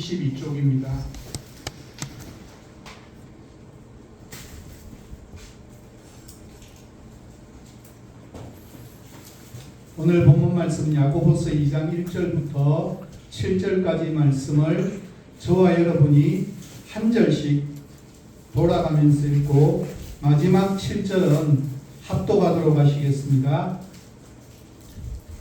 72쪽입니다. 오늘 본문 말씀 야고보서 2장 1절부터 7절까지 말씀을 저와 여러분이 한 절씩 돌아가면서 읽고 마지막 7절은 합독하도록 하시겠습니다.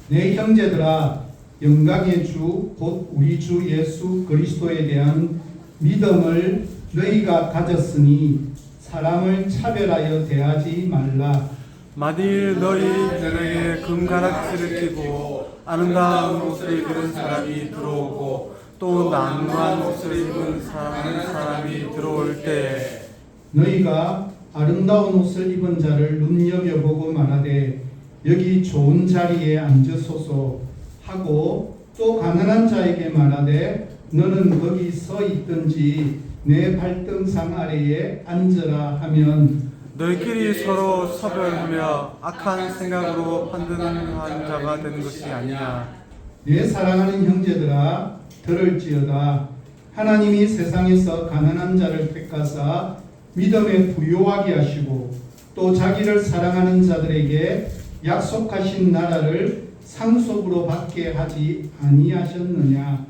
내 형제들아, 영광의 주 곧 우리 주 예수 그리스도에 대한 믿음을 너희가 가졌으니 사람을 차별하여 대하지 말라. 만일 너희 내게 금가락지를 끼고 아름다운 옷을 입은 사람이 들어오고 또 낭만 옷을 입은 사람이 들어올 때 너희가 아름다운 옷을 입은 자를 눈여겨보고 말하되 여기 좋은 자리에 앉으소서 하고 또 가난한 자에게 말하되 너는 거기 서 있든지 내 발등상 아래에 앉으라 하면 너희끼리 서로 서별하며 악한 생각으로 판단하는 자가 되는 것이 아니냐. 내 사랑하는 형제들아, 들을지어다. 하나님이 세상에서 가난한 자를 택하사 믿음에 부요하게 하시고 또 자기를 사랑하는 자들에게 약속하신 나라를 상속으로 받게 하지 아니하셨느냐.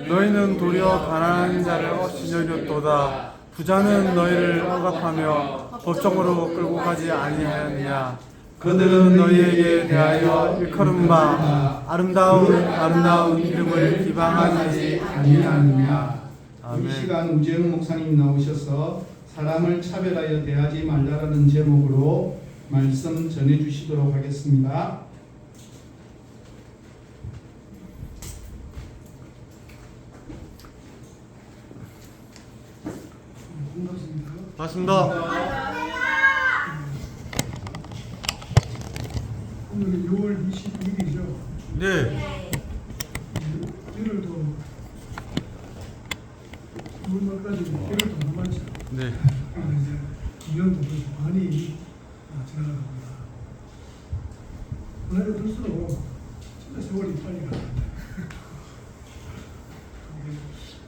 너희는 도리어 가난한 자를 업신여겼도다. 부자는 너희를 억압하며 법정으로 끌고 가지 아니하였느냐. 그들은 너희에게 대하여 일컬은 바 아름다운 이름을 기방하지 아니하느냐. 이 시간 우재영 목사님 나오셔서 사람을 차별하여 대하지 말라라는 제목으로 말씀 전해주시도록 하겠습니다. 반갑습니다. 오늘은 6월 22일이죠. 네. 오늘도 6월 말까지 1월도 남았죠. 네. 이제 2년도 많이 지나갑니다. 나이가 들수록 진짜 세월이 빨리 가는데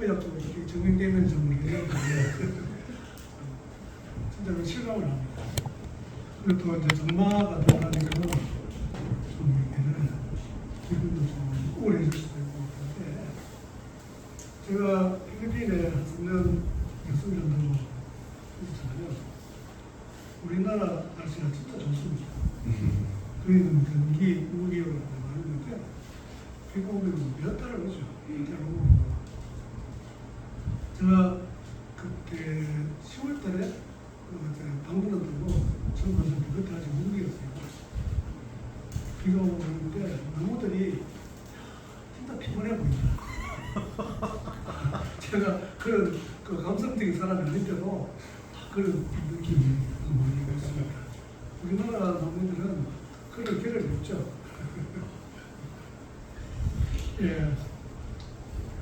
의학적으로 이렇게 적용되는지 모르겠는데 진짜 그 실감을 합니다. 그리고 또 이제 전마가 들어가니까 좀 이렇게 기분도 좀 우울해질 수도 있고 그런데 제가 필리핀에 한 3년 교수를 한다고 했잖아요. 우리나라 날씨가 진짜 좋습니다. 저희는 무기로 하는데 비가 오면 몇 달을 오죠. 몇 달을 오고 제가 그때 10월 달에 방문을 두고 처음 가서 그때 아직 무기였어요. 비가 오고 그러는데 나무들이 진짜 피곤해 보인다. 제가 그런 감성적인 사람이 아닌데도 그런 느낌이 많이 있습니다. 우리나라 나무들은 그런 개를 없죠. 예.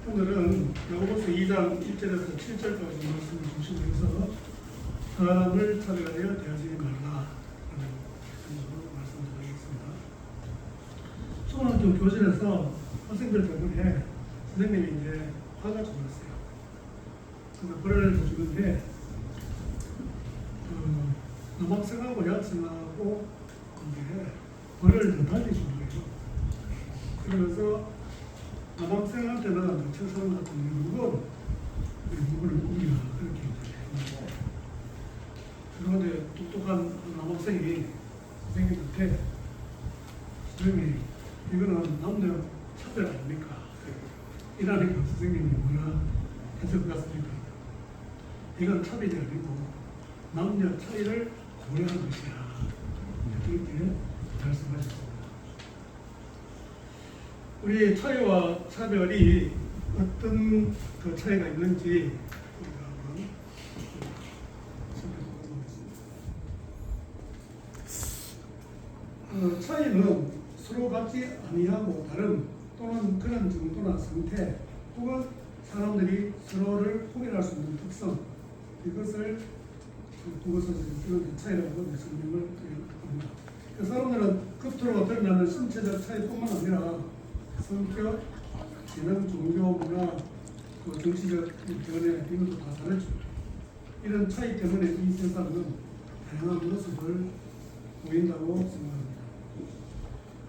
오늘은 야고보서 2장 1절에서 7절까지 말씀을 중심으로 해서 사람을 차별하여 대하지 말라라는 말씀드리겠습니다. 초등학교 교실에서 학생들 때문에 선생님이 이제 화가 좀 났어요. 그래서 벌을 주는데 남학생하고 여학생하고 이제 벌을 더 달리 준 거예요. 그러면서 남학생한테는 책상 같은 무거운 무거를 옮기라 그렇게 했는데 그런데 똑똑한 남학생이 선생님한테 선생님 이거는 남녀 차별 아닙니까? 이러니까 선생님이 뭐라 했을 것 같습니까? 이건 차별이 아니고 남녀 차이를 고려하는 것이야. 그렇게 말씀하셨습니다. 우리 차이와 차별이 어떤 그 차이가 있는지 우리가 한번 살펴보겠습니다. 차이는 서로 같지 아니하고 다른 또는 그런 정도나 상태 혹은 사람들이 서로를 구별할 수 있는 특성 이것을 이런 차이라고 설명을 합니다. 그 사람들은 겉으로 드러나는 신체적 차이뿐만 아니라 성격, 지능, 종교, 문화, 그 정치적 견해 이것도 다 다르죠. 이런 차이 때문에 이 세상은 다양한 모습을 보인다고 생각합니다.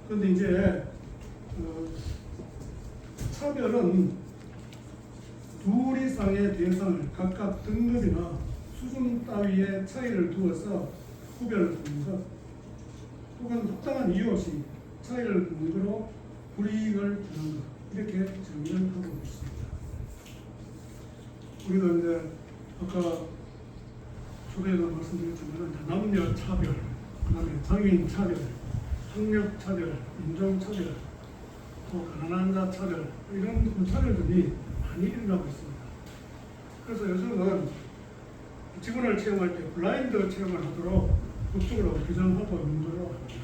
그런데 이제 차별은 둘 이상의 대상을 각각 등급이나 수준 따위의 차이를 두어서 구별을 하는 것, 혹은 합당한 이유 없이 차이를 근거로 불이익을 주는 것, 이렇게 정의를 하고 있습니다. 우리도 이제 아까 초대에도 말씀드렸지만 남녀 차별, 그다음에 장애인 차별, 학력 차별, 인종 차별, 또 가난한 자 차별, 이런 그 차별들이 많이 일어나고 있습니다. 그래서 요즘은 직원을 채용할 때 블라인드 채용을 하도록 법적으로 규정하고 있도록 합니다.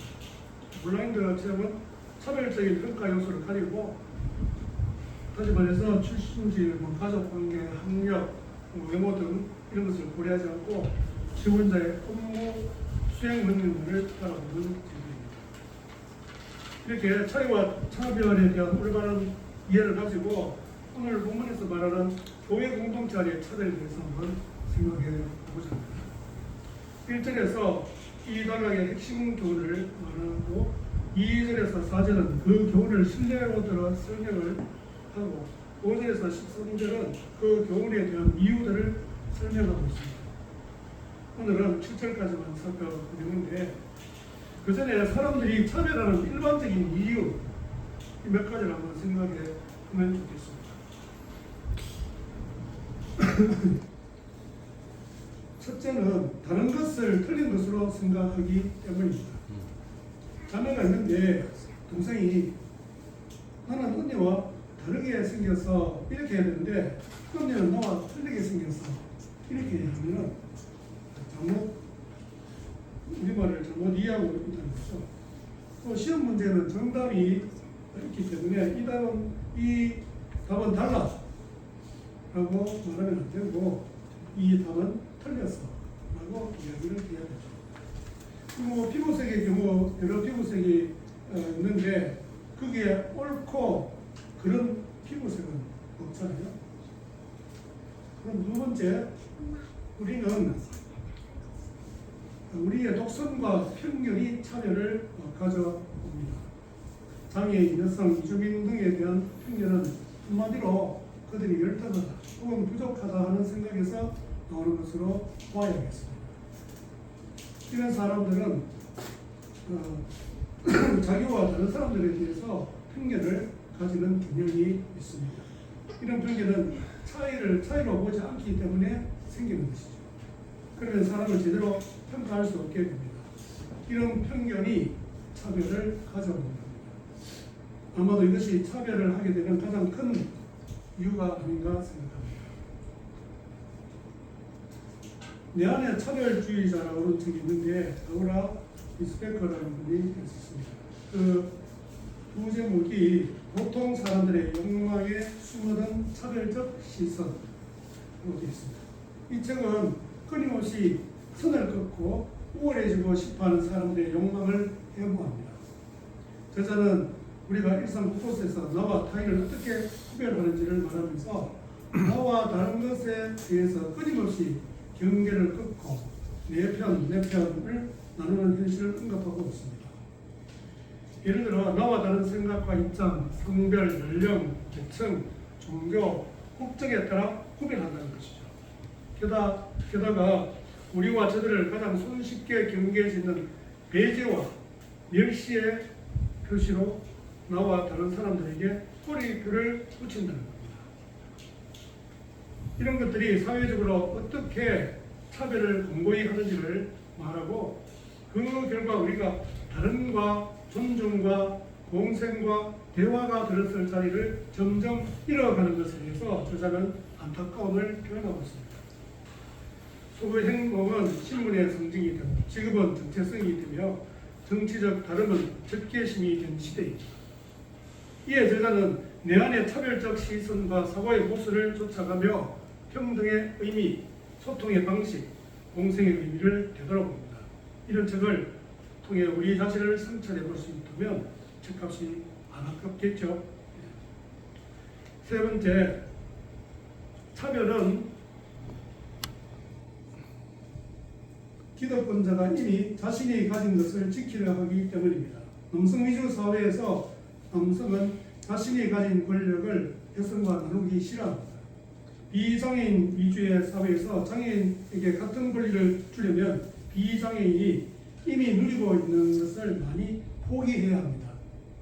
블라인드 채용은 차별적인 평가 요소를 가리고, 다시 말해서 출신지, 가족관계, 학력, 외모 등 이런 것을 고려하지 않고 지원자의 업무 수행 능력을 따라보는 제도입니다. 이렇게 차이와 차별에 대한 올바른 이해를 가지고 오늘 본문에서 말하는 교회 공동체 안의 차별에 대해서 한번 생각해 보자 합니다. 1절에서 이 단락의 핵심 교훈을 말하고 2절에서 4절은 그 교훈을 신뢰로 들어 설명을 하고 5절에서 13절은 그 교훈에 대한 이유들을 설명하고 있습니다. 오늘은 7절까지만 살펴보는데 그 전에 사람들이 차별하는 일반적인 이유 이 몇 가지를 한번 생각해 보면 좋겠습니다. 첫째는 다른 것을 틀린 것으로 생각하기 때문입니다. 자매가 있는데 동생이 나는 언니와 다르게 생겨서 이렇게 해야 되는데 언니는 나와 틀리게 생겨서 이렇게 하면 우리말을 잘못 이해하고 있다는 거죠. 또 시험 문제는 정답이 있기 때문에 이 답은 달라 라고 말하면 안 되고 이 답은 틀렸어 라고 이야기를 해야 되죠. 피부색의 경우 여러 피부색이 있는데 거기에 옳고 그런 피부색은 없잖아요. 그럼 두 번째, 우리는 우리의 독선과 편견이 차별을 가져옵니다. 장애인, 여성, 이주민 등에 대한 편견은 한마디로 그들이 열등하다 혹은 부족하다 하는 생각에서 나오는 것으로 봐야겠습니다. 이런 사람들은 자기와 다른 사람들에 대해서 편견을 가지는 경향이 있습니다. 이런 편견은 차이로 보지 않기 때문에 생기는 것이죠. 그러면 사람을 제대로 평가할 수 없게 됩니다. 이런 편견이 차별을 가져오는 겁니다. 아마도 이것이 차별을 하게 되는 가장 큰 이유가 아닌가 생각합니다. 내 안에 차별주의자라고는 책이 있는데 라우라 비스페커라는 분이 있었습니다. 그 두 제목이 보통 사람들의 욕망에 숨어든 차별적 시선으로 되어 있습니다. 이 책은 끊임없이 선을 긋고 우월해지고 싶어하는 사람들의 욕망을 해부합니다. 저자는 우리가 일상 곳곳에서 나와 타인을 어떻게 구별하는지를 말하면서 나와 다른 것에 대해서 끊임없이 경계를 긋고 내 편을 나누는 현실을 언급하고 있습니다. 예를 들어 나와 다른 생각과 입장, 성별, 연령, 계층, 종교, 국적에 따라 구별한다는 것이죠. 게다가 우리와 저들을 가장 손쉽게 경계짓는 배제와 멸시의 표시로 나와 다른 사람들에게 꼬리표를 붙인다는 겁니다. 이런 것들이 사회적으로 어떻게 차별을 공고히 하는지를 말하고 그 결과 우리가 다른과 존중과 공생과 대화가 들었을 자리를 점점 잃어가는 것에 대해서 저자는 안타까움을 표현하고 있습니다. 소의 행동은 신분의 상징이 되고 직업은 정체성이 되며 정치적 다름은 적개심이 된 시대입니다. 이에 저자는 내 안의 차별적 시선과 사고의 모습을 쫓아가며 평등의 의미, 소통의 방식, 공생의 의미를 되돌아봅니다. 이런 책을 통해 우리 자신을 성찰해 볼 수 있다면 책값이 안 아깝겠죠. 세 번째, 차별은 기득권자가 이미 자신이 가진 것을 지키려 하기 때문입니다. 남성 위주 사회에서 남성은 자신이 가진 권력을 여성과 나누기 싫어합니다. 비장애인 위주의 사회에서 장애인에게 같은 권리를 주려면 비장애인이 이미 누리고 있는 것을 많이 포기해야 합니다.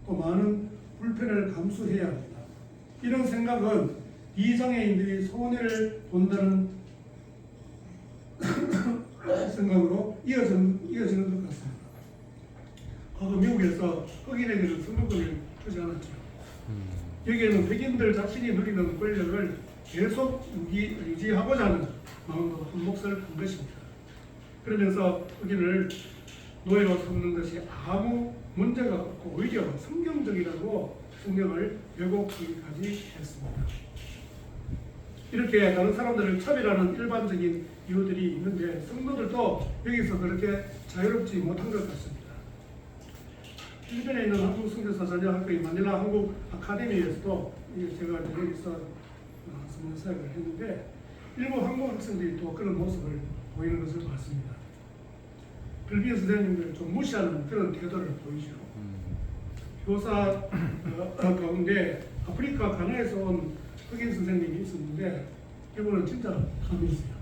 또 많은 불편을 감수해야 합니다. 이런 생각은 비장애인들이 손해를 본다는 생각으로 이어지는 것 같습니다. 과거 미국에서 흑인에게는 선거권을 주지 않았죠. 여기에는 백인들 자신이 누리는 권력을 계속 유지하고자 하는 마음으로 한 몫을 한 것입니다. 그러면서 흑인을 노예로 삼는 것이 아무 문제가 없고 오히려 성경적이라고 성경을 왜곡하기까지 했습니다. 이렇게 다른 사람들을 차별하는 일반적인 이유들이 있는데 성도들도 여기서 그렇게 자유롭지 못한 것 같습니다. 필리핀에 있는 한국 선교사 전략학교인 마닐라 한국 아카데미에서도 제가 여기서 선교 사역을 했는데 일부 한국 학생들이 또 그런 모습을 보이는 것을 봤습니다. 필리핀 선생님들 좀 무시하는 그런 태도를 보이죠. 교사 가운데 아프리카 가나에서 온 흑인 선생님이 있었는데 이분은 진짜 감이 있어요.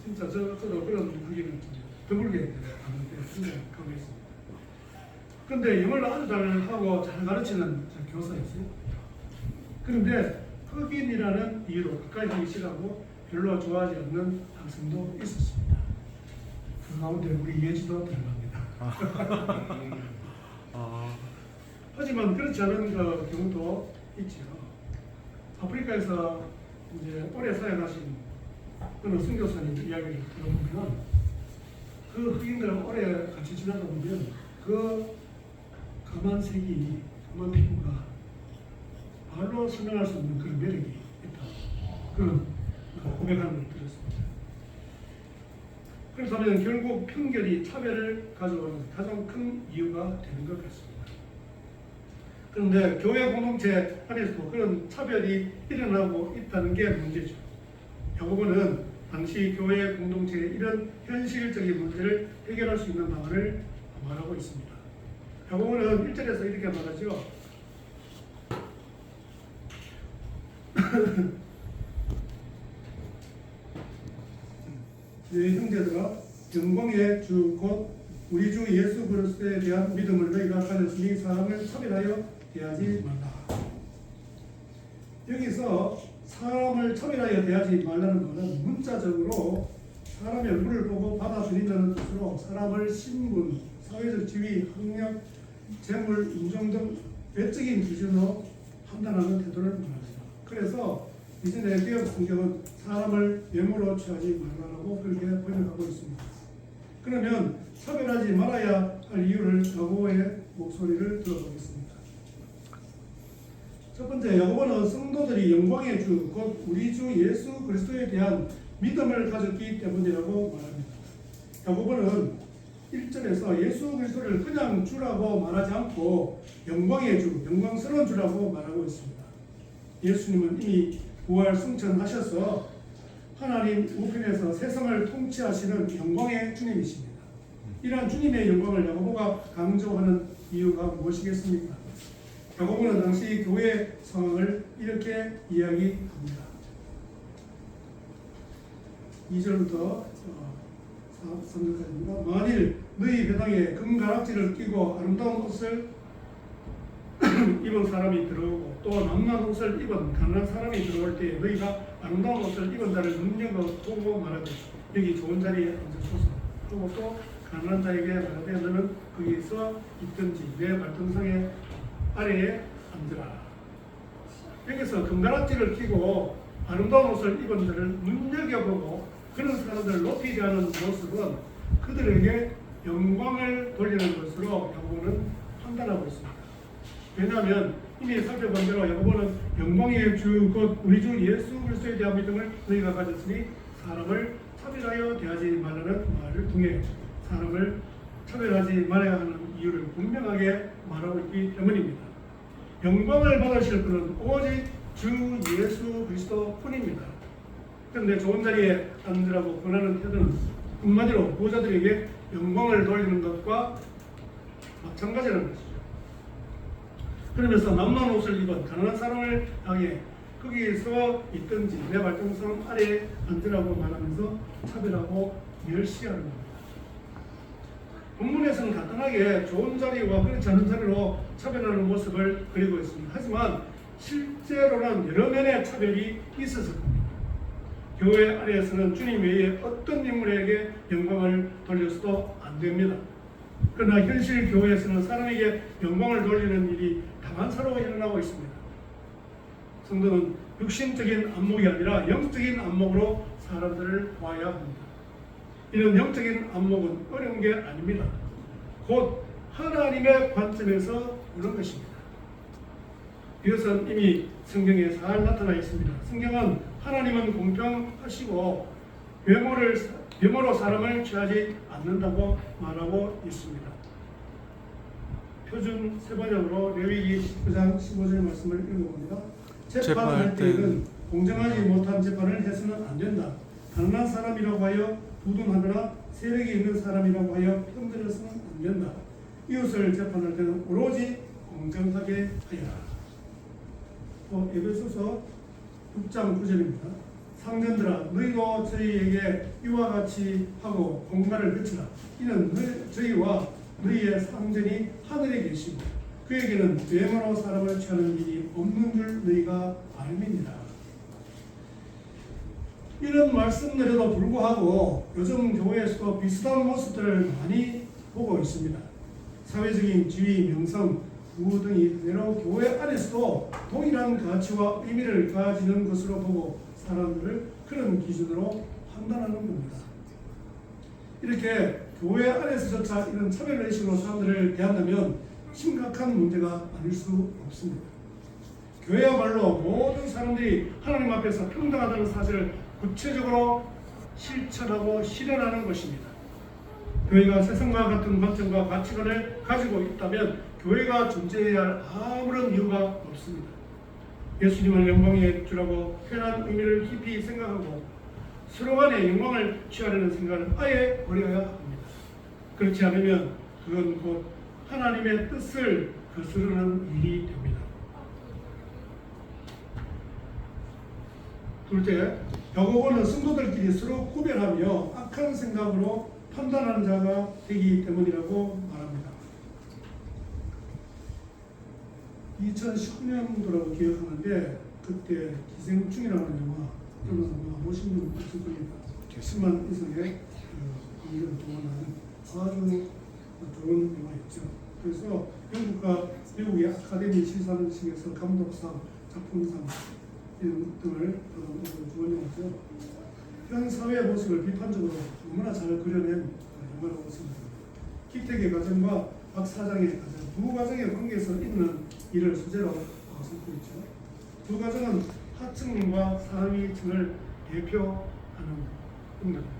진짜 저도 그런 흑인을 드물게 봤는데 진짜 감이 있습니다. 그런데 영어를 아주 잘하고 잘 가르치는 교사였어요. 그런데 흑인이라는 이유로 가까이 하기 싫어하고 별로 좋아하지 않는 학생도 있었습니다. 그 가운데 우리 예지도 들어갑니다. 하지만 그렇지 않은 경우도 있죠. 아프리카에서 이제 오래 사역하신 어느 선교사님 이야기를 들어보면 그 흑인들을 오래 같이 지나다 보면 그 까만 색이, 까만 피부가 말로 설명할 수 없는 그런 매력이 있다. 그런 고백하는 걸 들었습니다. 그렇다면 결국 편견이 차별을 가져오는 가장 큰 이유가 되는 것 같습니다. 그런데 교회 공동체 안에서도 그런 차별이 일어나고 있다는 게 문제죠. 야고보는 당시 교회 공동체의 이런 현실적인 문제를 해결할 수 있는 방안을 말하고 있습니다. 야고보는 1절에서 이렇게 말하죠. 네, 형제들아, 영광의 주 곧 우리 주 예수 그리스도에 대한 믿음을 너희가 가졌으니 사람을 차별하여 대하지 말라. 여기서 사람을 차별하여 대하지 말라는 것은 문자적으로 사람의 얼굴을 보고 받아들인다는 뜻으로 사람을 신분, 사회적 지위, 학력, 재물, 인종 등 외적인 기준으로 판단하는 태도를 말합니다. 그래서 이전에 개혁 성경은 사람을 외모로 취하지 말라고 그렇게 번역하고 있습니다. 그러면 차별하지 말아야 할 이유를 야고보의 목소리를 들어보겠습니다. 첫 번째, 야고보는 성도들이 영광의 주, 곧 우리 주 예수 그리스도에 대한 믿음을 가졌기 때문이라고 말합니다. 야고보는 1절에서 예수 그리스도를 그냥 주라고 말하지 않고 영광의 주, 영광스러운 주라고 말하고 있습니다. 예수님은 이미 부활 승천하셔서 하나님 우편에서 세상을 통치하시는 영광의 주님이십니다. 이러한 주님의 영광을 야고보가 강조하는 이유가 무엇이겠습니까? 야고보는 당시 교회 상황을 이렇게 이야기합니다. 2절부터 3절까지입니다. 만일 너희 배당에 금가락지를 끼고 아름다운 옷을 입은 사람이 들어오고 또 낭만 옷을 입은 가난한 사람이 들어올 때 너희가 아름다운 옷을 입은 자를 눈여겨보고 말하되 여기 좋은 자리에 앉으소서 하고 또 가난한 자에게 말하되 너는 거기서 있든지 내 발등상의 아래에 앉으라. 여기서 금가락지를 끼고 아름다운 옷을 입은 자를 눈여겨보고 그런 사람들을 높이지 않은 모습은 그들에게 영광을 돌리는 것으로 야고보는 판단하고 있습니다. 왜냐하면 이미 살펴본 대로 야고보는 영광의 주 곧 우리 주 예수 그리스도에 대한 믿음을 너희가 가졌으니 사람을 차별하여 대하지 말라는 말을 통해 사람을 차별하지 말아야 하는 이유를 분명하게 말하고 있기 때문입니다. 영광을 받으실 분은 오직 주 예수 그리스도 뿐입니다. 그런데 좋은 자리에 앉으라고 권하는 태도는 한마디로 보호자들에게 영광을 돌리는 것과 마찬가지라는 것이죠. 그러면서 남는 옷을 입은 가난한 사람을 향해 거기서 있든지 내 발등상 아래에 앉으라고 말하면서 차별하고 멸시하는 겁니다. 본문에서는 간단하게 좋은 자리와 그렇지 않은 자리로 차별하는 모습을 그리고 있습니다. 하지만 실제로는 여러 면의 차별이 있었을 겁니다. 교회 안에서는 주님 외에 어떤 인물에게 영광을 돌려서도 안 됩니다. 그러나 현실 교회에서는 사람에게 영광을 돌리는 일이 다반사로 일어나고 있습니다. 성도는 육신적인 안목이 아니라 영적인 안목으로 사람들을 봐야 합니다. 이런 영적인 안목은 어려운 게 아닙니다. 곧 하나님의 관점에서 보는 것입니다. 이것은 이미 성경에 잘 나타나 있습니다. 성경은 하나님은 공평하시고 외모로 사람을 취하지 않는다고 말하고 있습니다. 표준 세번역으로 레위기 19장 15절 말씀을 읽어봅니다. 재판할 때에는 공정하지 못한 재판을 해서는 안 된다. 가난한 사람이라고 하여 부동하거나 세력이 있는 사람이라고 하여 편들어서는 안 된다. 이웃을 재판할 때는 오로지 공정하게 하여라. 에베소서 6장 9절입니다. 상전들아 너희도 저희에게 이와 같이 하고 공갈을 그치라. 이는 저희와 너희의 상전이 하늘에 계시고 그에게는 외모로 사람을 취하는 일이 없는 줄 너희가 알미니라. 이런 말씀들에도 불구하고 요즘 교회에서도 비슷한 모습들을 많이 보고 있습니다. 사회적인 지위, 명성, 부 등이 때로 교회 안에서도 동일한 가치와 의미를 가지는 것으로 보고 사람들을 그런 기준으로 판단하는 겁니다. 이렇게 교회 안에서조차 이런 차별의식으로 사람들을 대한다면 심각한 문제가 아닐 수 없습니다. 교회야말로 모든 사람들이 하나님 앞에서 평등하다는 사실을 구체적으로 실천하고 실현하는 것입니다. 교회가 세상과 같은 관점과 가치관을 가지고 있다면 교회가 존재해야 할 아무런 이유가 없습니다. 예수님을 영광의 주라고 표현한 의미를 깊이 생각하고 서로 간의 영광을 취하려는 생각을 아예 버려야 합니다. 그렇지 않으면 그건 곧 하나님의 뜻을 거스르는 일이 됩니다. 둘째, 야고보는 성도들끼리 서로 구별하며 악한 생각으로 판단하는 자가 되기 때문이라고 말합니다. 2019년도라고 기억하는데 그때 기생충이라는 영화 또는 보신 분 있을 겁니다. 10만 이상의 관객을 동원하는 아주 좋은 영화였죠. 그래서 영국과 미국의 아카데미 시상식에서 감독상, 작품상 등을 주은 영화죠. 현 사회의 모습을 비판적으로 너무나 잘 그려낸 영화라고 생각합니다. 김택의 가정과 박 사장의 가정, 두 가정의 관계에서 있는 일을 소재로 삼고 있죠. 두 가정은 하층민과 상위층을 대표하는 인물입니다.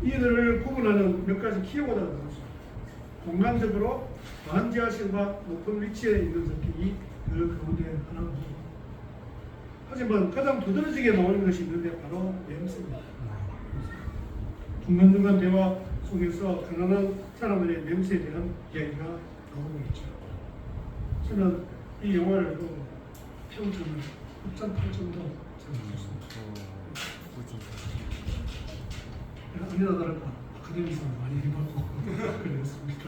이들을 구분하는 몇 가지 키워드가 나오죠. 공간적으로 반지하실과 높은 위치에 있는 저택이 그 가운데 하나입니다. 하지만 가장 두드러지게 나오는 것이 있는데 바로 냄새입니다. 중간중간 대화 속에서 가난한 사람들의 냄새에 대한 이야기가 나오고 있죠. 저는 이 영화를 보고 평점을 9.8점도 적어줬습니다. 아니나 다를까 아카데미상 많이 해봤고 그랬습니다.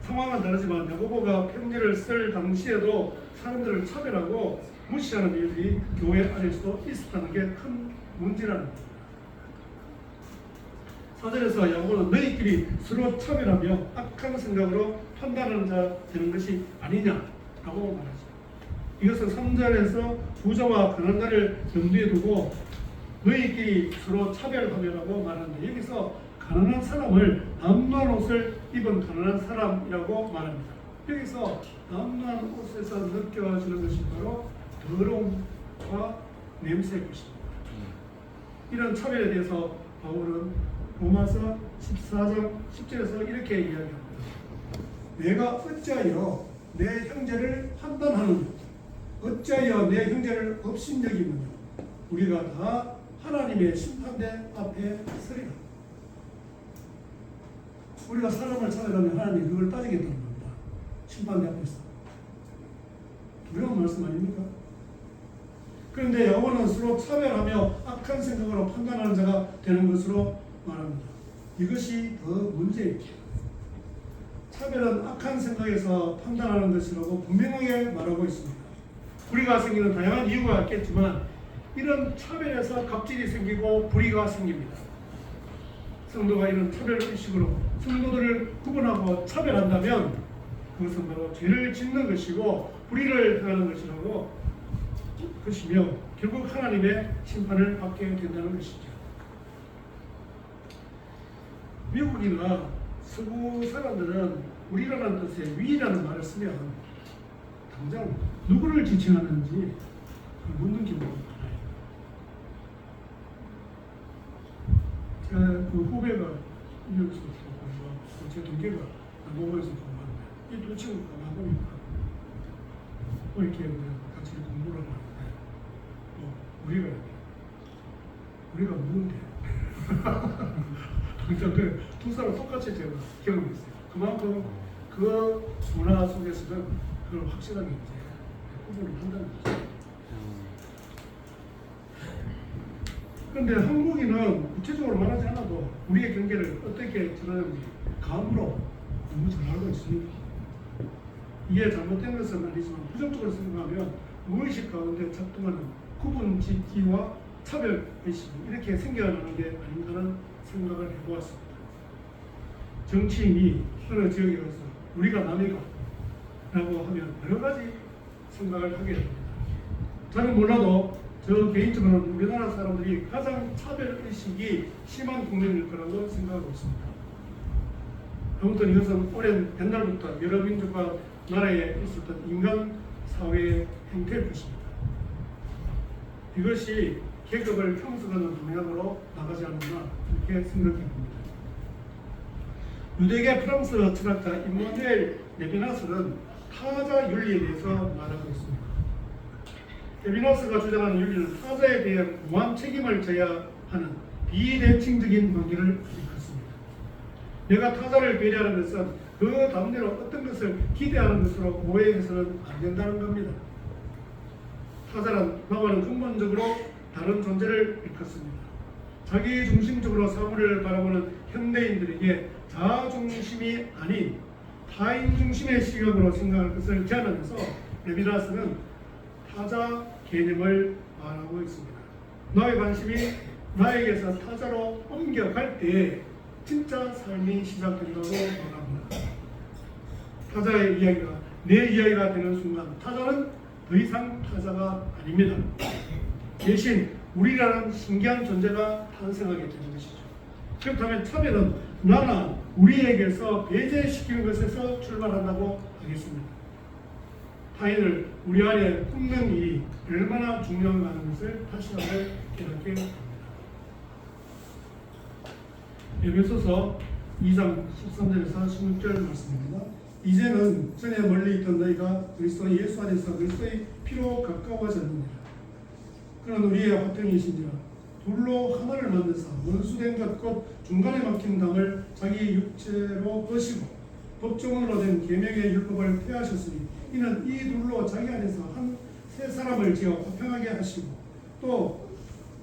상황은 다르지만 야고보가 편지를 쓸 당시에도 사람들을 차별하고 무시하는 일들이 교회 안에서도 있었다는 게 큰 문제라는 겁니다. 4절에서 야고보는 너희끼리 서로 차별하며 악한 생각으로 판단하는 자 되는 것이 아니냐라고 말하죠. 이것은 3절에서 부자와 가난자를 염두에 두고 너희끼리 서로 차별하며라고 말하는데 여기서 가난한 사람을 남루한 옷을 입은 가난한 사람이라고 말합니다. 여기서 남루한 옷에서 느껴지는 것이 바로 더러움과 냄새일 것입니다. 이런 차별에 대해서 바울은 로마서 14장 10절에서 이렇게 이야기합니다. 내가 어찌하여 내 형제를 판단하느냐? 어찌하여 내 형제를 업신여기느냐? 우리가 다 하나님의 심판대 앞에 서리라. 우리가 사람을 찾아가면 하나님 그걸 따지겠다는 겁니다. 심판대 앞에서. 두려운 말씀 아닙니까? 그런데 여호와는 서로 차별하며 악한 생각으로 판단하는 자가 되는 것으로 말합니다. 이것이 더 문제입니다. 차별은 악한 생각에서 판단하는 것이라고 분명하게 말하고 있습니다. 우리가 생기는 다양한 이유가 있겠지만 이런 차별에서 갑질이 생기고 불의가 생깁니다. 성도가 이런 차별의식으로 성도들을 구분하고 차별한다면 그것은 바로 죄를 짓는 것이고 불의를 행하는 것이며 결국 하나님의 심판을 받게 된다는 것이죠. 미국이나 서구 사람들은 우리라는 뜻의 위라는 말을 쓰면 당장 누구를 지칭하는지 묻는 기분이 많아요. 그 후배가 뉴욕에서 공부하고 제 동기가 남부에서 공부하는데 이 두 친구가 나보니까 이렇게 같이 공부를 하는데 우리가 누군데? 당장 두 사람 똑같이 제가 경험했어요. 그만큼 그 문화 속에서는 그걸 확실하게 이제 구분을 한다는 거죠. 그런데 한국인은 구체적으로 말하지 않아도 우리의 경계를 어떻게 드러내는지 감으로 너무 잘 알고 있습니다. 이게 잘못된 것은 아니지만 부정적으로 생각하면 무의식 가운데 작동하는 구분 짓기와 차별의식이 이렇게 생겨나는 게 아닌가라는 생각을 해보았습니다. 정치인이 어느 지역에 가서 우리가 남이가 라고 하면 여러 가지 생각을 하게 됩니다. 저는 몰라도 저 개인적으로는 우리나라 사람들이 가장 차별의식이 심한 국민일 거라고 생각하고 있습니다. 아무튼 이것은 오랜 옛날부터 여러 민족과 나라에 있었던 인간 사회의 형태일 것입니다. 이것이 계급을 형성하는 방향으로 나가지 않나 이렇게 생각해 봅니다. 유대계 프랑스 철학자 임마누엘 레비나스는 타자 윤리에 대해서 말하고 있습니다. 레비나스가 주장하는 윤리는 타자에 대해 무한 책임을 져야 하는 비대칭적인 관계를 일컫습니다. 내가 타자를 배려하는 것은 그 다음대로 어떤 것을 기대하는 것으로 오해해서는 안 된다는 겁니다. 타자란 나와는 근본적으로 다른 존재를 일컫습니다. 자기 중심적으로 사물을 바라보는 현대인들에게 자아 중심이 아닌 타인 중심의 시각으로 생각할 것을 제안하면서 레비나스는 타자 개념을 말하고 있습니다. 나의 관심이 나에게서 타자로 옮겨갈 때 진짜 삶이 시작된다고 말합니다. 타자의 이야기가 내 이야기가 되는 순간 타자는 더 이상 타자가 아닙니다. 대신 우리라는 신기한 존재가 탄생하게 되는 것이죠. 그렇다면 차별은 나나 우리에게서 배제시키는 것에서 출발한다고 하겠습니다. 타인을 우리 안에 품는 일이 얼마나 중요한가 하는 것을 다시 한번 깨닫게 됩니다. 에베소서 2장 13절에서 16절 말씀입니다. 이제는 전에 멀리 있던 너희가 그리스도 예수 안에서 그리스도의 피로 가까워졌느니라. 그는 우리의 화평이신지라 둘로 하나를 만드사 원수된 것 곧 중간에 막힌 담을 자기 육체로 거시고 법정으로 된 계명의 율법을 폐하셨으니 이는 이 둘로 자기 안에서 한 세 사람을 지어 화평하게 하시고 또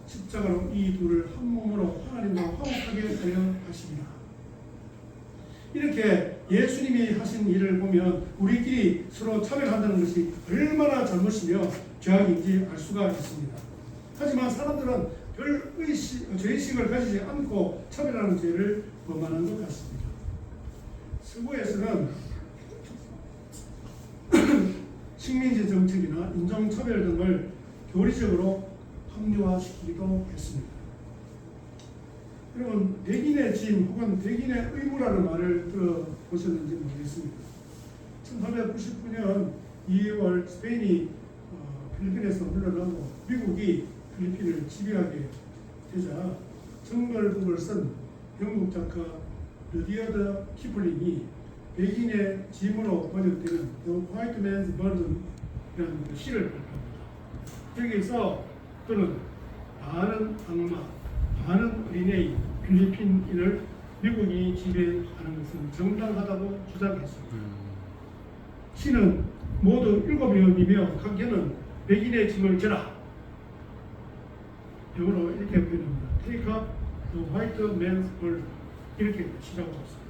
십자가로 이 둘을 한 몸으로 하나님과 화목하게 하려 하시니라. 이렇게 예수님이 하신 일을 보면 우리끼리 서로 차별한다는 것이 얼마나 잘못이며 죄악인지 알 수가 있습니다. 하지만 사람들은 별 죄의식을 가지지 않고 차별하는 죄를 범하는 것 같습니다. 서구에서는 식민지 정책이나 인종차별 등을 교리적으로 합리화시키기도 했습니다. 여러분, 백인의 짐 혹은 백인의 의무라는 말을 들어보셨는지 모르겠습니다. 1899년 2월 스페인이 필리핀에서 물러나고 미국이 필리핀을 지배하게 되자 정글북을 쓴 영국 작가 르디어드 키플링이 백인의 짐으로 번역되는 The White Man's Burden이라는 그 시를 발표합니다. 여기서 그는 많은 악마, 많은 어린애인 필리핀인을 미국이 지배하는 것은 정당하다고 주장했습니다. 시는 모두 7명이며 각계는 백인의 짐을 져라. 영어로 이렇게 표현합니다. Take up the white man's burden. 이렇게 시작하고 있습니다.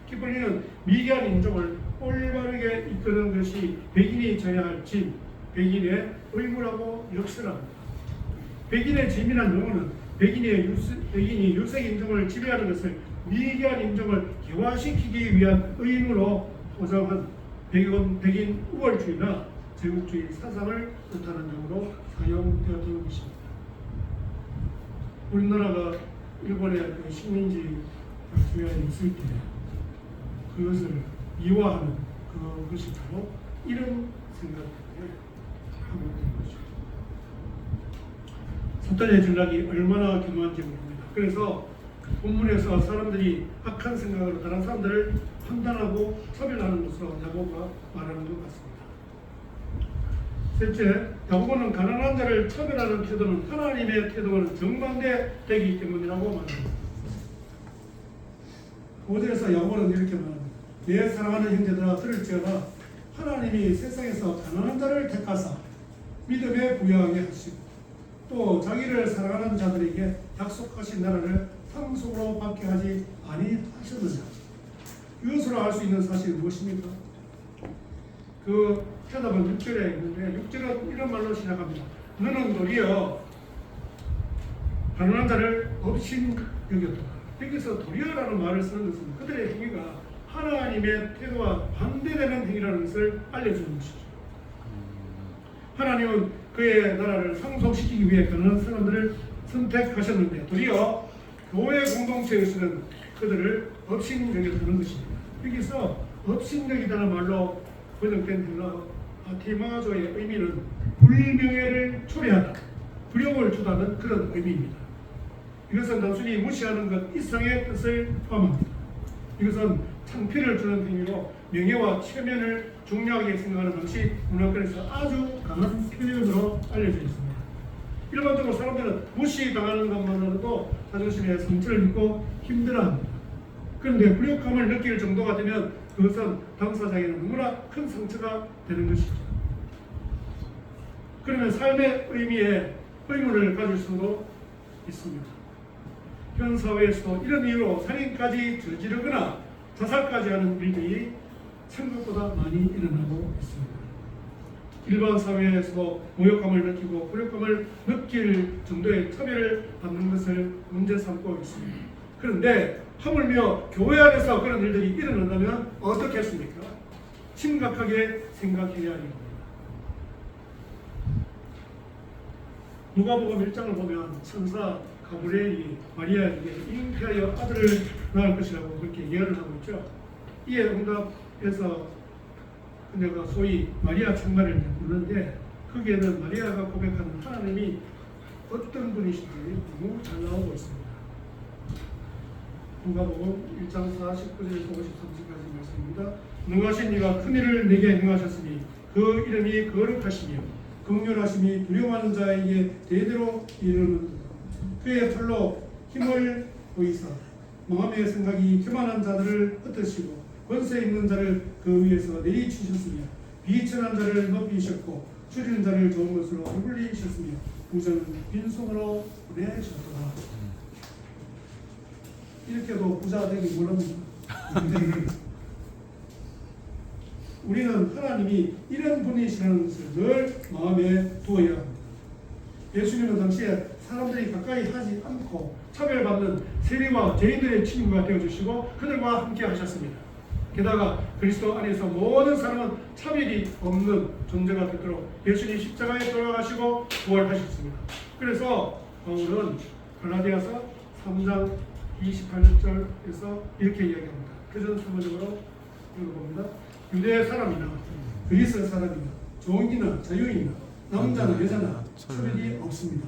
키플링은 미개한 인종을 올바르게 이끄는 것이 백인이 져야 할 짐, 백인의 의무라고 역설합니다. 백인의 짐이라는 용어는 백인이 유색 인종을 지배하는 것을 미개한 인종을 개화시키기 위한 의무로 포장한 백인 우월주의나 제국주의 사상을 뜻하는 용어로 사용되었던 것입니다. 우리나라가 일본의 그 식민지 주변에 있을 때 그것을 미화하는 그것이 바로 이런 생각 때문에 하고 있는 거죠. 사탄의 전략이 얼마나 교묘한지 모릅니다. 그래서 본문에서 사람들이 악한 생각으로 다른 사람들을 판단하고 차별하는 것으로 야고보가 말하는 것 같습니다. 셋째, 야고보는 가난한 자를 차별하는 태도는 하나님의 태도와는 정반대되기 때문이라고 말합니다. 5절에서 야고보는 이렇게 말합니다. 내 사랑하는 형제들아 들을지어다. 하나님이 세상에서 가난한 자를 택하사 믿음에 부여하게 하시고 또 자기를 사랑하는 자들에게 약속하신 나라를 상속으로 받게 하지 아니하셨느냐. 이것으로 알 수 있는 사실이 무엇입니까? 그 대답은 6절에 있는데 6절은 이런 말로 시작합니다. 너는 도리어 가난한 자를 업신 여겼다. 여기서 도리어라는 말을 쓰는 것은 그들의 행위가 하나님의 태도와 반대되는 행위라는 것을 알려주는 것이죠. 하나님은 그의 나라를 상속시키기 위해 가난한 사람들을 선택하셨는데 도리어 교회 공동체에서는 그들을 업신여겼다는 것입니다. 여기서 업신여기다는 말로 번역된 헬라어 아티마조의 의미는 불명예를 초래하다, 굴욕을 주다는 그런 의미입니다. 이것은 단순히 무시하는 것 이상의 뜻을 포함합니다. 이것은 창피를 주는 행위로 명예와 체면을 중요하게 생각하는 당시 문화권에서 아주 강한 표현으로 알려져 있습니다. 일반적으로 사람들은 무시당하는 것만으로도 자존심에 상처를 입고 힘들어합니다. 그런데 굴욕감을 느낄 정도가 되면 그것은 당사자에게는 너무나 큰 상처가 되는 것이죠. 그러면 삶의 의미에 의문을 가질 수도 있습니다. 현 사회에서도 이런 이유로 살인까지 저지르거나 자살까지 하는 일들이 생각보다 많이 일어나고 있습니다. 일반 사회에서도 모욕감을 느끼고 굴욕감을 느낄 정도의 차별을 받는 것을 문제 삼고 있습니다. 그런데 하물며 교회 안에서 그런 일들이 일어난다면 어떻겠습니까? 심각하게 생각해야 합니다. 누가복음 1장을 보면 천사 가브리엘이 마리아에게 잉태하여 아들을 낳을 것이라고 그렇게 예언을 하고 있죠. 이에 응답해서 그녀가 소위 마리아 충만을 부르는데 거기에는 마리아가 고백하는 하나님이 어떤 분이신지 너무 잘 나오고 있습니다. 누가복음 1장 49절에서 53절까지 말씀입니다. 능하신 이가 큰 일을 내게 행하셨으니 그 이름이 거룩하시며 긍휼하심이 두려워하는 자에게 대대로 이르는 그의 팔로 힘을 보이사 마음의 생각이 교만한 자들을 흩으시고 권세 있는 자를 그 위에서 내리치셨으며 비천한 자를 높이셨고 줄이는 자를 좋은 것으로 배불리셨으며 부자는 빈손으로 보내셨도다. 이렇게도 부자 되기 원합니다. 우리는 하나님이 이런 분이시라는 것을 늘 마음에 두어야 합니다. 예수님은 당시에 사람들이 가까이 하지 않고 차별받는 세리와 죄인들의 친구가 되어주시고 그들과 함께 하셨습니다. 게다가 그리스도 안에서 모든 사람은 차별이 없는 존재가 되도록 예수님 십자가에 돌아가시고 부활하셨습니다. 그래서 바울은 갈라디아서 3장 28절에서 이렇게 이야기합니다. 그전 3번적으로 읽어봅니다. 유대 사람이나 그리스 사람이나 종이나 자유인이나 남자나 여자나 차별이 없습니다.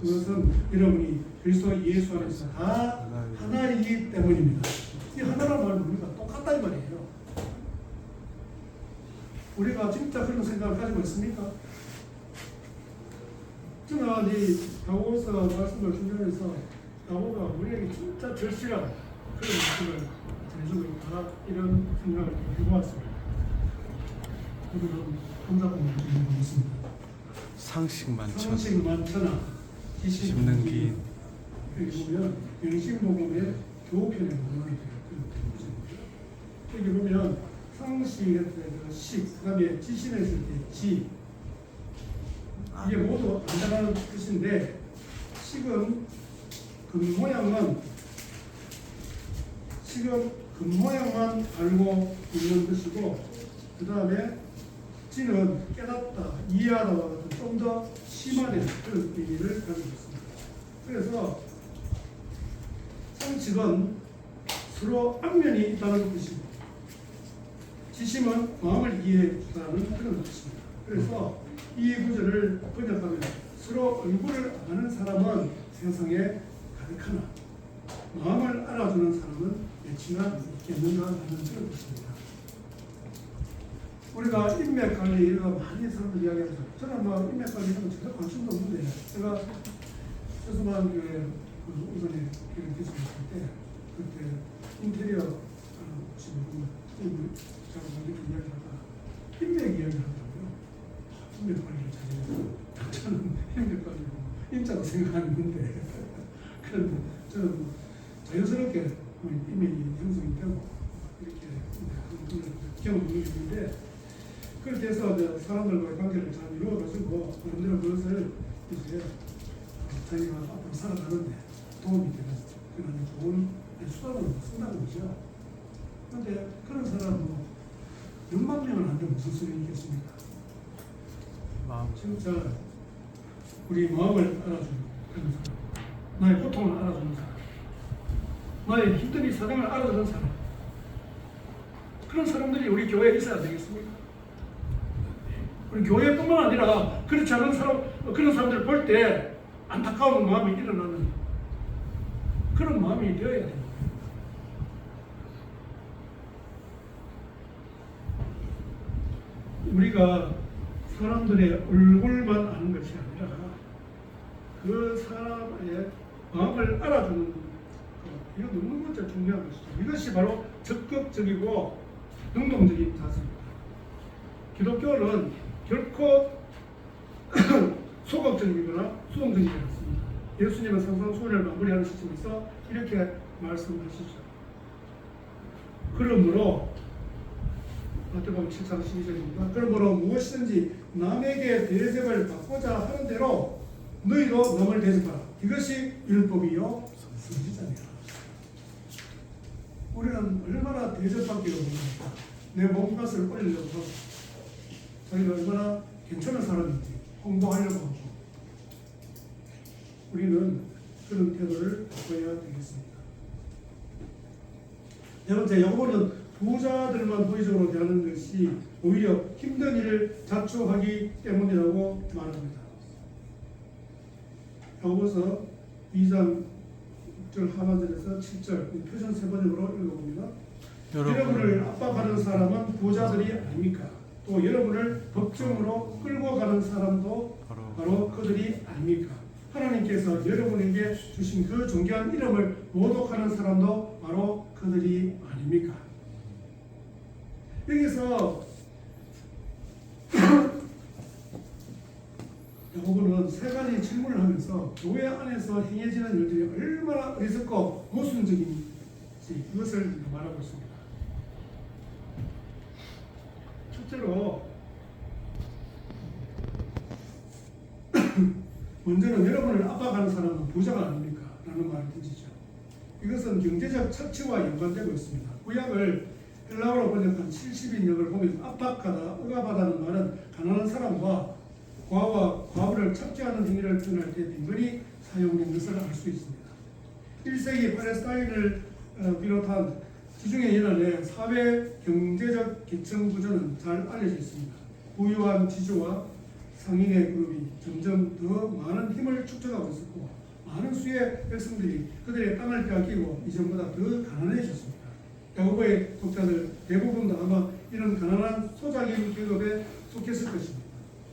그것은 여러분이 그리스도 예수 안에서 다 하나이기 때문입니다. 이 하나라는 말은 우리가 똑같다 이 말이에요. 우리가 진짜 그런 생각을 가지고 있습니까? 저는 이 다고서 말씀을 준비하면서 다고가 우리에게 진짜 절실한 그런 말씀을 전해주고 있다 이런 생각을 해보았습니다. 우리는 감사공을 드리고 있습니다. 상식 많죠. 상식 많잖아. 짚는 기. 여기 보면 영신복음의 교편에 보면 여기 보면 상식에 대해서 식, 그다음에 지신했을 때 지. 이게 모두 안다라는 뜻인데 식은 겉모양만 알고 있는 것이고 그 다음에 지는 깨닫다, 이해하다와 같은 좀 더 심화된 그런 의미를 가지고 있습니다. 그래서 상식은 서로 앞면이 있다는 뜻이고 지심은 마음을 이해한다는 그런 뜻입니다. 그래서 이 구절을 번역하면 서로 얼굴을 아는 사람은 세상에 가득하나 마음을 알아주는 사람은 몇이나 있겠는가 하는 그런 뜻입니다. 우리가 인맥 관리 이런 거 많이 사람들 이야기하죠. 저는 뭐 인맥 관리는 전혀 관심도 없는데 제가 최소한 그 우선에 교육기술 했을 때 그때 인테리어 지금 제가 먼저 이야기하다가 인맥 이야기를 하더라고요. 인맥 관리를 잘해요. 저는 인맥 관리고 인자도 생각하는데 그런데 저는 자연스럽게 인맥이 형성이 되고 이렇게 경험이 있는데 그렇게 해서 사람들과의 관계를 잘 이루어가지고 나름대로 그것을 이제 자기가 앞으로 살아가는데 도움이 되는 그런 좋은 수단으로 쓴다는 거죠. 그런데 그런 사람은 몇만 명은 안 되면 무슨 소리 있겠습니까? 진짜 우리 마음을 알아주는 그런 사람, 나의 고통을 알아주는 사람, 나의 힘든 이 사정을 알아주는 사람, 그런 사람들이 우리 교회에 있어야 되겠습니까? 우리 교회뿐만 아니라 그렇지 않은 사람, 그런 사람들을 볼 때 안타까운 마음이 일어나는 그런 마음이 되어야 됩니다. 우리가 사람들의 얼굴만 아는 것이 아니라 그 사람의 마음을 알아주는 것, 이거 너무 중요한 것이죠. 이것이 바로 적극적이고 능동적인 자세입니다. 기독교는 결코 소극적이거나 수동적이지 않습니다. 예수님은 산상수훈을 마무리하는 시점에서 이렇게 말씀하시죠. 그러므로 마태복음 7장 12절입니다. 그러므로 무엇이든지 남에게 대접을 받고자 하는 대로 너희도 남을 대접하라. 이것이 율법이요 선지자니라. 우리는 얼마나 대접받기로 합니까? 내 몸값을 올리려고 하고 자기가 얼마나 괜찮은 사람인지 홍보하려고 하고 우리는 그런 태도를 보여야 되겠습니다. 네 번째, 야고보는 부자들만 호의적으로 대하는 것이 오히려 힘든 일을 자초하기 때문이라고 말합니다. 야고보서 2장 6절 하반절에서 7절 표준 세번역으로 읽어봅니다. 여러분을 압박하는 사람은 부자들이 아닙니까? 또 여러분을 법정으로 끌고 가는 사람도 바로 그들이 아닙니까? 하나님께서 여러분에게 주신 그 존귀한 이름을 모독하는 사람도 바로 그들이 아닙니까? 여기서 야고보는 세 가지 질문을 하면서 교회 안에서 행해지는 일들이 얼마나 어리석고 모순적인지 그것을 말하고 있습니다. 첫째로 먼저는 여러분을 압박하는 사람은 부자가 아닙니까? 라는 말을 던지죠. 이것은 경제적 착취와 연관되고 있습니다. 구약을 헬라어로 번역한 70인역을 보면 압박하다, 억압하다는 말은 가난한 사람과 과와 과부를 착취하는 행위를 표현할 때 빈번히 사용된 것을 알 수 있습니다. 1세기 팔레스타인을 비롯한 지중해 연안의 사회 경제적 계층 구조는 잘 알려져 있습니다. 부유한 지주와 상인의 그룹이 점점 더 많은 힘을 축적하고 있었고 많은 수의 백성들이 그들의 땅을 빼앗기고 이전보다 더 가난해졌습니다. 야고보의 독자들 대부분도 아마 이런 가난한 소작인 계급에 속했을 것입니다.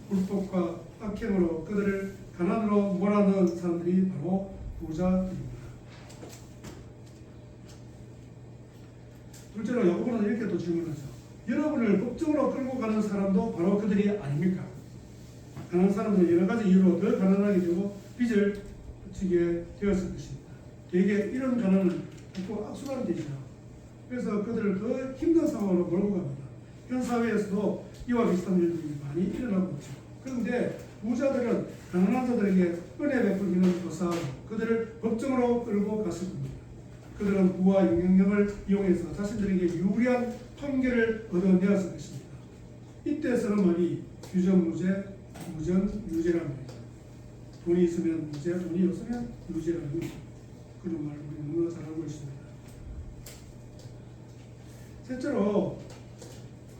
불법과 악행으로 그들을 가난으로 몰아넣은 사람들이 바로 부자들입니다. 둘째로 야고보는 이렇게 또 질문하죠. 여러분을 법정으로 끌고 가는 사람도 바로 그들이 아닙니까? 가난한 사람들은 여러 가지 이유로 더 가난하게 되고 빚을 지게 되었을 것입니다. 대개 이런 가난은 자꾸 악순환이 되죠. 그래서 그들을 더 힘든 상황으로 몰고 갑니다. 현 사회에서도 이와 비슷한 일들이 많이 일어나고 있죠. 그런데 부자들은 가난한 자들에게 은혜 베풀기는 도사하고 그들을 법정으로 끌고 갔을 겁니다. 그들은 부와 영향력을 이용해서 자신들에게 유리한 판결을 얻어내었을 것입니다. 이때 쓰는 말이 유전무죄, 무전유죄랍니다. 돈이 있으면 무죄, 돈이 없으면 유죄라는 그런 말을 우리 너무나 잘 알고 있습니다. 셋째로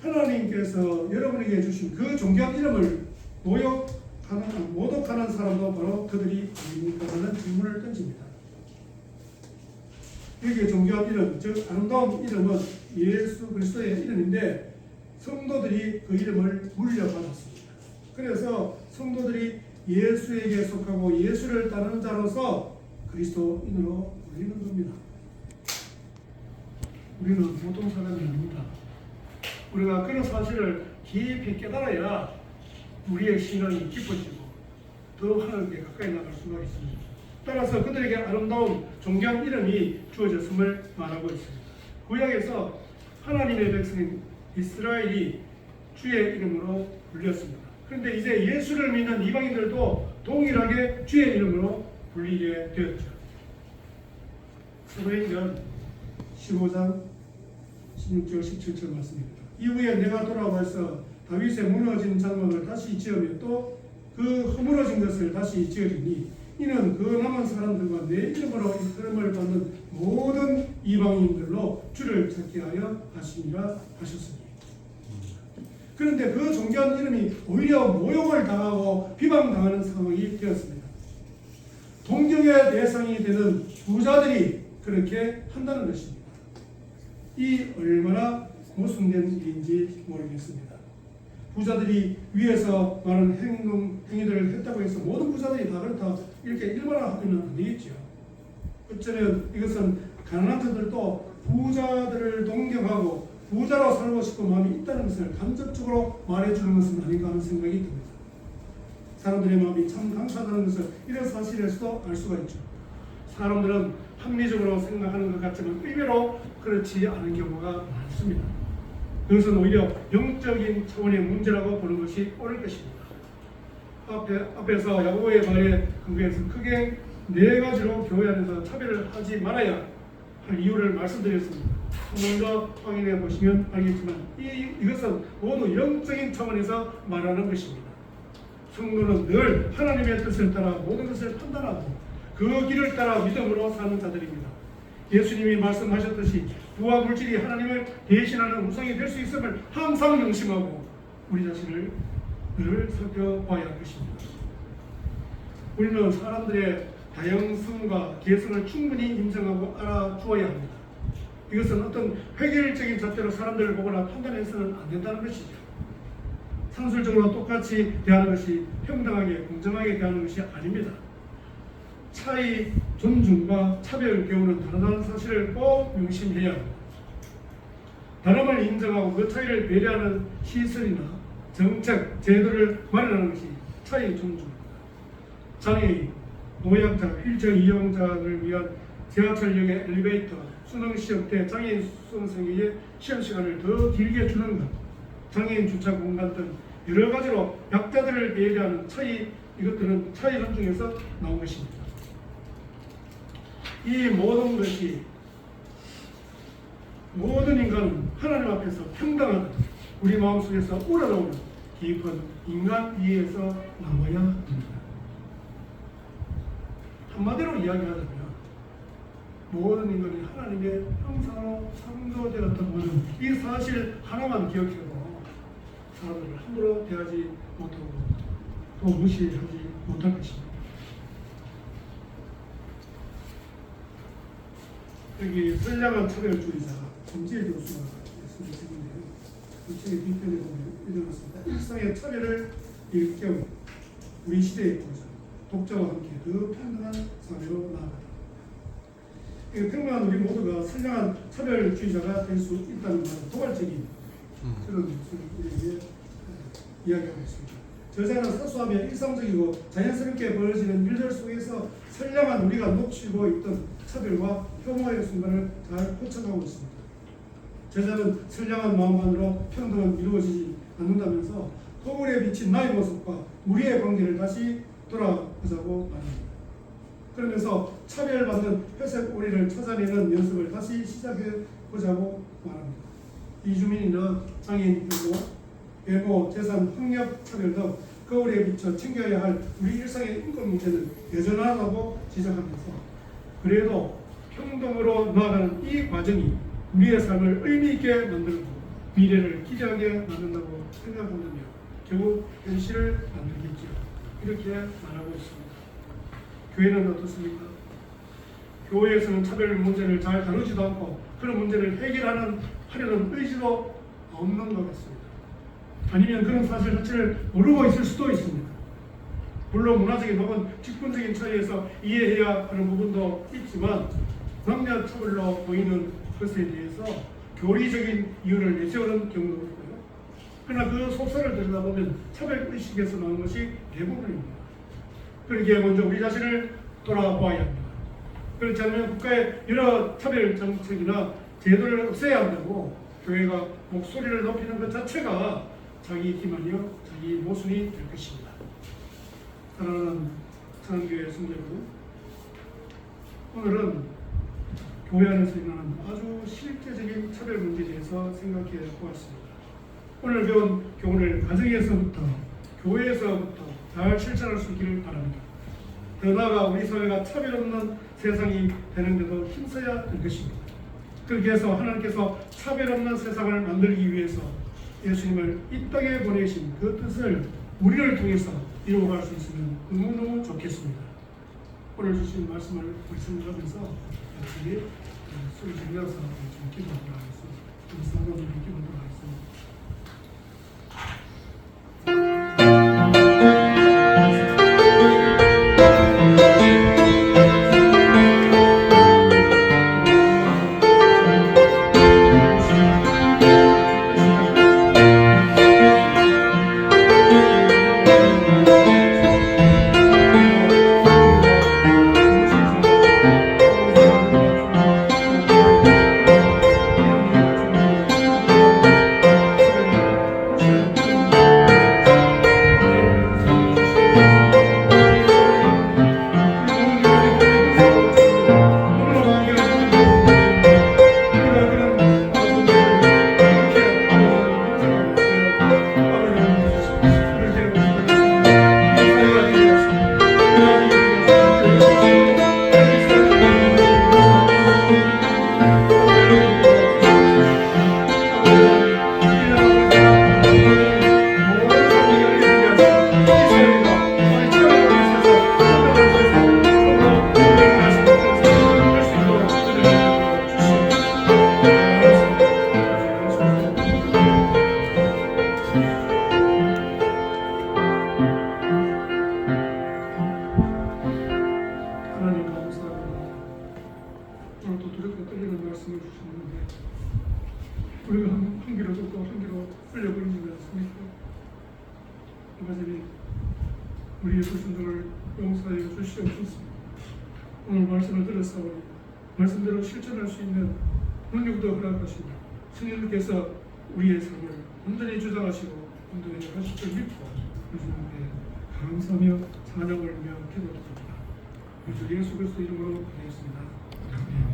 하나님께서 여러분에게 주신 그 존귀한 이름을 모독하는 사람도 바로 그들이 아닙니까? 라는 질문을 던집니다. 여기에 존귀한 이름, 즉 아름다운 이름은 예수 그리스도의 이름인데 성도들이 그 이름을 물려받았습니다. 그래서 성도들이 예수에게 속하고 예수를 따르는 자로서 그리스도인으로 불리는 겁니다. 우리는 보통 사람이 아닙니다. 우리가 그런 사실을 깊이 깨달아야 우리의 신앙이 깊어지고 더 하나님께 가까이 나갈 수가 있습니다. 따라서 그들에게 아름다운 존귀한 이름이 주어졌음을 말하고 있습니다. 구약에서 하나님의 백성인 이스라엘이 주의 이름으로 불렸습니다. 그런데 이제 예수를 믿는 이방인들도 동일하게 주의 이름으로 불리게 되었죠. 사도행전 15장 16절 17절 말씀입니다. 이후에 내가 돌아와서 다윗의 무너진 장막을 다시 지으며 또 그 허물어진 것을 다시 지으리니 이는 그 남은 사람들과 내 이름으로 이름을 받는 모든 이방인들로 주를 찾게 하여 하시니라 하셨으니. 그런데 그 존귀한 이름이 오히려 모욕을 당하고 비방당하는 상황이 되었습니다. 동경의 대상이 되는 부자들이 그렇게 한다는 것입니다. 이 얼마나 모순된 일인지 모르겠습니다. 부자들이 위에서 말하는 행위들을 했다고 해서 모든 부자들이 다 그렇다 이렇게 일반화하면 안 되겠죠. 어쩌면 이것은 가난한 자들도 부자들을 동경하고 부자로 살고 싶은 마음이 있다는 것을 간접적으로 말해주는 것은 아닌가 하는 생각이 듭니다. 사람들의 마음이 참 강하다는 것을 이런 사실에서도 알 수가 있죠. 사람들은 합리적으로 생각하는 것 같지만 의외로 그렇지 않은 경우가 많습니다. 그것은 오히려 영적인 차원의 문제라고 보는 것이 옳을 것입니다. 앞에서 야고보의 말에 근거해서 크게 네 가지로 교회 안에서 차별을 하지 말아야 할 이유를 말씀드렸습니다. 한 번 더 확인해 보시면 알겠지만 이것은 모두 영적인 차원에서 말하는 것입니다. 성도는 늘 하나님의 뜻을 따라 모든 것을 판단하고 그 길을 따라 믿음으로 사는 자들입니다. 예수님이 말씀하셨듯이 부와 물질이 하나님을 대신하는 우상이 될 수 있음을 항상 명심하고 우리 자신을 늘 살펴봐야 할 것입니다. 우리는 사람들의 다양성과 개성을 충분히 인정하고 알아주어야 합니다. 이것은 어떤 획일적인 잣대로 사람들을 보거나 판단해서는 안 된다는 것이죠. 상술적으로 똑같이 대하는 것이 평등하게 공정하게 대하는 것이 아닙니다. 차이, 존중과 차별 교훈은 다르다는 사실을 꼭 명심해야 합니다. 다름을 인정하고 그 차이를 배려하는 시설이나 정책, 제도를 마련하는 것이 차이 존중입니다. 장애인, 노약자, 휠체어 이용자를 위한 지하철역의 엘리베이터, 수능 시험 때 장애인 수험생에게 시험 시간을 더 길게 주는 것, 장애인 주차 공간 등 여러 가지로 약자들을 배려하는 차이, 이것들은 차이 존중에서 나온 것입니다. 이 모든 것이 모든 인간은 하나님 앞에서 평등한 우리 마음속에서 우러나오는 깊은 인간 이해에서 나와야 합니다. 한마디로 이야기하자면 모든 인간이 하나님의 형상으로 창조되었다는 이 사실 하나만 기억해도 사람들을 함부로 대하지 못하고 또 무시하지 못할 것입니다. 여기 선량한 차별주의자, 김지혜 교수가 쓴 책인데요. 이 책의 뒷편에 보면 이런 것입니다. 일상의 차별을 일깨우는 우리 시대의 고전, 독자와 함께 더 평등한 사회로 나아가다. 평등한 우리 모두가 선량한 차별주의자가 될 수 있다는 말은 도발적인 그런 것을 이야기하고 있습니다. 저자는 사소하며 일상적이고 자연스럽게 벌어지는 일들 속에서 선량한 우리가 놓치고 있던 차별과 혐오의 순간을 잘 포착하고 있습니다. 저자는 선량한 마음만으로 평등은 이루어지지 않는다면서 거울에 비친 나의 모습과 우리의 관계를 다시 돌아보자고 말합니다. 그러면서 차별받는 회색 오리를 찾아내는 연습을 다시 시작해 보자고 말합니다. 이주민이나 장애인 외모, 재산, 학력 차별 등 거울에 비춰 챙겨야 할 우리 일상의 인권 문제는 여전하다고 지적하면서 그래도 평등으로 나아가는 이 과정이 우리의 삶을 의미 있게 만들고 미래를 기대하게 만든다고 생각한다며 결국 현실을 만들겠지요. 이렇게 말하고 있습니다. 교회는 어떻습니까? 교회에서는 차별 문제를 잘 다루지도 않고 그런 문제를 하려는 의지도 없는 것 같습니다. 아니면 그런 사실 자체를 모르고 있을 수도 있습니다. 물론 문화적인 혹은 직분적인 차이에서 이해해야 하는 부분도 있지만 남녀 차별로 보이는 것에 대해서 교리적인 이유를 내세우는 경우도 있고요. 그러나 그 속설을 들여다보면 차별의식에서 나온 것이 대부분입니다. 그러기에 먼저 우리 자신을 돌아보아야 합니다. 그렇지 않으면 국가의 여러 차별 정책이나 제도를 없애야 한다고 교회가 목소리를 높이는 것 자체가 자기 기만이요 자기 모순이 될 것입니다. 사랑하는 사랑교회 성도 여러분, 오늘은 교회 안에서 일어나는 아주 실제적인 차별 문제에 대해서 생각해 보았습니다. 오늘 배운 교훈을 가정에서부터 교회에서부터 잘 실천할 수 있기를 바랍니다. 더 나아가 우리 사회가 차별 없는 세상이 되는 데도 힘써야 될 것입니다. 그렇게 해서 하나님께서 차별 없는 세상을 만들기 위해서 예수님을 이 땅에 보내신 그 뜻을 우리를 통해서 이루어갈 수 있으면 너무너무 좋겠습니다. 오늘 주신 말씀을 말씀하면서 같이 소리 질러서 기도하도록 하겠습니다. 우리 성도들이 기도하도록 하겠습니다. 우리가 한 귀로 듣고 한 귀로 흘려버리지 않습니까? 얼마 전에 우리의 불순종을 용서하여 주시옵소서. 오늘 말씀을 들었사오니 말씀대로 실천할 수 있는 능력도 허락하시고 성령님께서 우리의 삶을 온전히 주장하시고 온전히 하실 줄 믿고 주님께 감사하며 찬양을 하며 기도드립니다. 우리 주 예수 그리스도 이름으로 기도했습니다. 아멘.